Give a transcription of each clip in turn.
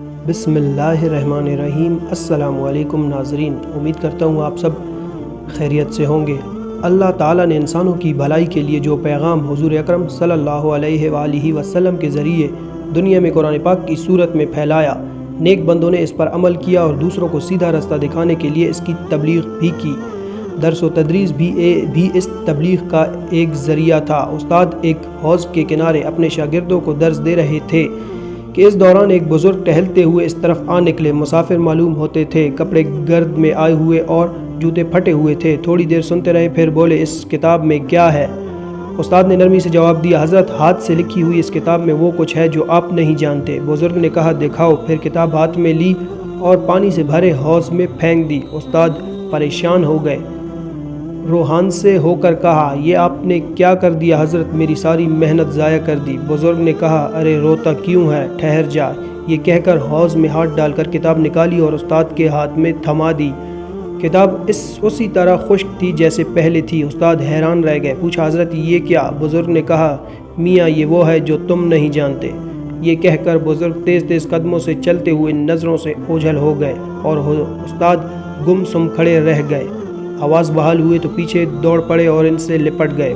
بسم اللہ الرحمن الرحیم۔ السلام علیکم ناظرین، امید کرتا ہوں آپ سب خیریت سے ہوں گے۔ اللہ تعالیٰ نے انسانوں کی بھلائی کے لیے جو پیغام حضور اکرم صلی اللہ علیہ وآلہ وسلم کے ذریعے دنیا میں قرآن پاک کی صورت میں پھیلایا، نیک بندوں نے اس پر عمل کیا اور دوسروں کو سیدھا رستہ دکھانے کے لیے اس کی تبلیغ بھی کی۔ درس و تدریس بھی اس تبلیغ کا ایک ذریعہ تھا۔ استاد ایک حوض کے کنارے اپنے شاگردوں کو درس دے رہے تھے کہ اس دوران ایک بزرگ ٹہلتے ہوئے اس طرف آ نکلے۔ مسافر معلوم ہوتے تھے، کپڑے گرد میں آئے ہوئے اور جوتے پھٹے ہوئے تھے۔ تھوڑی دیر سنتے رہے، پھر بولے، اس کتاب میں کیا ہے؟ استاد نے نرمی سے جواب دیا، حضرت، ہاتھ سے لکھی ہوئی اس کتاب میں وہ کچھ ہے جو آپ نہیں جانتے۔ بزرگ نے کہا، دکھاؤ۔ پھر کتاب ہاتھ میں لی اور پانی سے بھرے حوض میں پھینک دی۔ استاد پریشان ہو گئے، روحان سے ہو کر کہا، یہ آپ نے کیا کر دیا حضرت؟ میری ساری محنت ضائع کر دی۔ بزرگ نے کہا، ارے روتا کیوں ہے، ٹھہر جا۔ یہ کہہ کر حوض میں ہاتھ ڈال کر کتاب نکالی اور استاد کے ہاتھ میں تھما دی۔ کتاب اسی طرح خشک تھی جیسے پہلے تھی۔ استاد حیران رہ گئے، پوچھا، حضرت یہ کیا؟ بزرگ نے کہا، میاں یہ وہ ہے جو تم نہیں جانتے۔ یہ کہہ کر بزرگ تیز تیز قدموں سے چلتے ہوئے نظروں سے اوجھل ہو گئے اور استاد گم سم کھڑے رہ گئے۔ آواز بحال ہوئے تو پیچھے دوڑ پڑے اور ان سے لپٹ گئے۔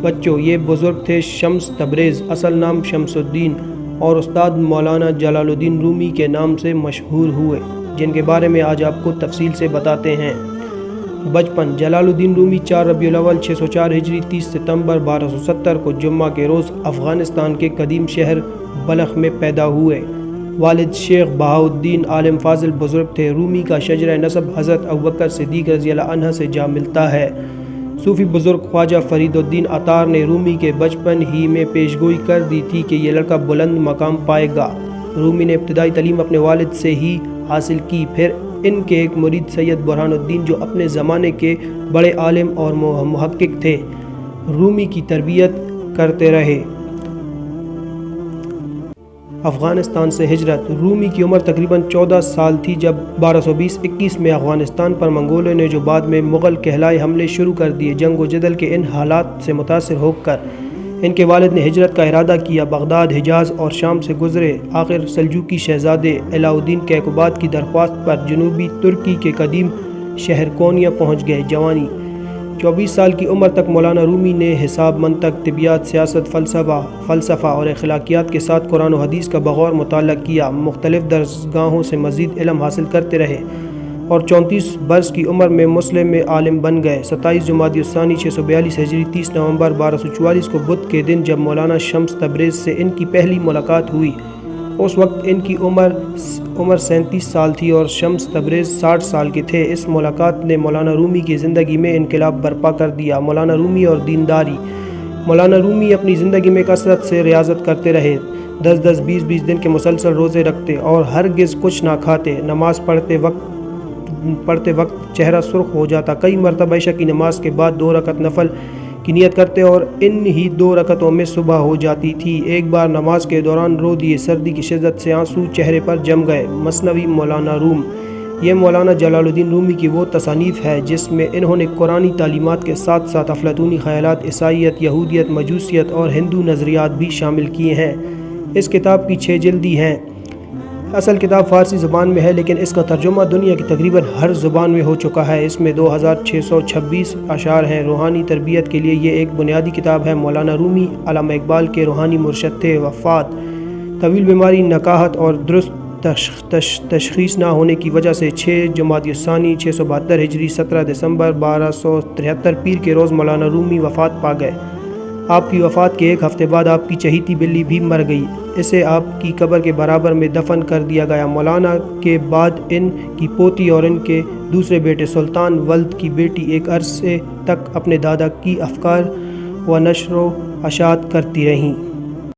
بچوں، یہ بزرگ تھے شمس تبریز، اصل نام شمس الدین، اور استاد مولانا جلال الدین رومی کے نام سے مشہور ہوئے، جن کے بارے میں آج آپ کو تفصیل سے بتاتے ہیں۔ بچپن: جلال الدین رومی 4 ربیع الاول 604 ہجری 30 ستمبر 1270 کو جمعہ کے روز افغانستان کے قدیم شہر بلخ میں پیدا ہوئے۔ والد شیخ بہاؤالدین عالم فاضل بزرگ تھے۔ رومی کا شجرہ نسب حضرت ابوبکر صدیق رضی اللہ عنہ سے جا ملتا ہے۔ صوفی بزرگ خواجہ فرید الدین عطار نے رومی کے بچپن ہی میں پیشگوئی کر دی تھی کہ یہ لڑکا بلند مقام پائے گا۔ رومی نے ابتدائی تعلیم اپنے والد سے ہی حاصل کی، پھر ان کے ایک مرید سید برہان الدین جو اپنے زمانے کے بڑے عالم اور محقق تھے، رومی کی تربیت کرتے رہے۔ افغانستان سے ہجرت: رومی کی عمر تقریباً 14 سال تھی جب 1220-21 میں افغانستان پر منگولوں نے جو بعد میں مغل کہلائے حملے شروع کر دیے۔ جنگ و جدل کے ان حالات سے متاثر ہو کر ان کے والد نے ہجرت کا ارادہ کیا۔ بغداد، حجاز اور شام سے گزرے، آخر سلجوقی شہزادے علاء الدین کیقوباد کی درخواست پر جنوبی ترکی کے قدیم شہر کونیا پہنچ گئے۔ جوانی: 24 سال کی عمر تک مولانا رومی نے حساب، منطق، طبیعیات، سیاست، فلسفہ اور اخلاقیات کے ساتھ قرآن و حدیث کا بغور مطالعہ کیا۔ مختلف درسگاہوں سے مزید علم حاصل کرتے رہے اور 34 برس کی عمر میں مسلم میں عالم بن گئے۔ 27 جمادی الثانی 642 ہجری 30 نومبر 1244 کو بدھ کے دن جب مولانا شمس تبریز سے ان کی پہلی ملاقات ہوئی، اس وقت ان کی عمر 37 سال تھی اور شمس تبریز 60 سال کے تھے۔ اس ملاقات نے مولانا رومی کی زندگی میں انقلاب برپا کر دیا۔ مولانا رومی اور دینداری: مولانا رومی اپنی زندگی میں کثرت سے ریاضت کرتے رہے، 10 20 دن کے مسلسل روزے رکھتے اور ہرگز کچھ نہ کھاتے۔ نماز پڑھتے وقت چہرہ سرخ ہو جاتا۔ کئی مرتبہ عشاء کی نماز کے بعد 2 رکعت نفل کی نیت کرتے اور ان ہی 2 رکعتوں میں صبح ہو جاتی تھی۔ ایک بار نماز کے دوران رو دیے، سردی کی شدت سے آنسو چہرے پر جم گئے۔ مثنوی مولانا روم: یہ مولانا جلال الدین رومی کی وہ تصانیف ہے جس میں انہوں نے قرآنی تعلیمات کے ساتھ ساتھ افلاطونی خیالات، عیسائیت، یہودیت، مجوسیت اور ہندو نظریات بھی شامل کیے ہیں۔ اس کتاب کی 6 جلدیں ہیں۔ اصل کتاب فارسی زبان میں ہے لیکن اس کا ترجمہ دنیا کی تقریباً ہر زبان میں ہو چکا ہے۔ اس میں 2626 اشعار ہیں۔ روحانی تربیت کے لیے یہ ایک بنیادی کتاب ہے۔ مولانا رومی علامہ اقبال کے روحانی مرشد تھے۔ وفات: طویل بیماری، نکاحت اور درست تشخیص نہ ہونے کی وجہ سے 6 جمادی الثانی 672 ہجری 17 دسمبر 1273 پیر کے روز مولانا رومی وفات پا گئے۔ آپ کی وفات کے ایک ہفتے بعد آپ کی چہیتی بلی بھی مر گئی۔ اسے آپ کی قبر کے برابر میں دفن کر دیا گیا۔ مولانا کے بعد ان کی پوتی اور ان کے دوسرے بیٹے سلطان ولد کی بیٹی ایک عرصے تک اپنے دادا کی افکار و نشر و اشاعت کرتی رہیں۔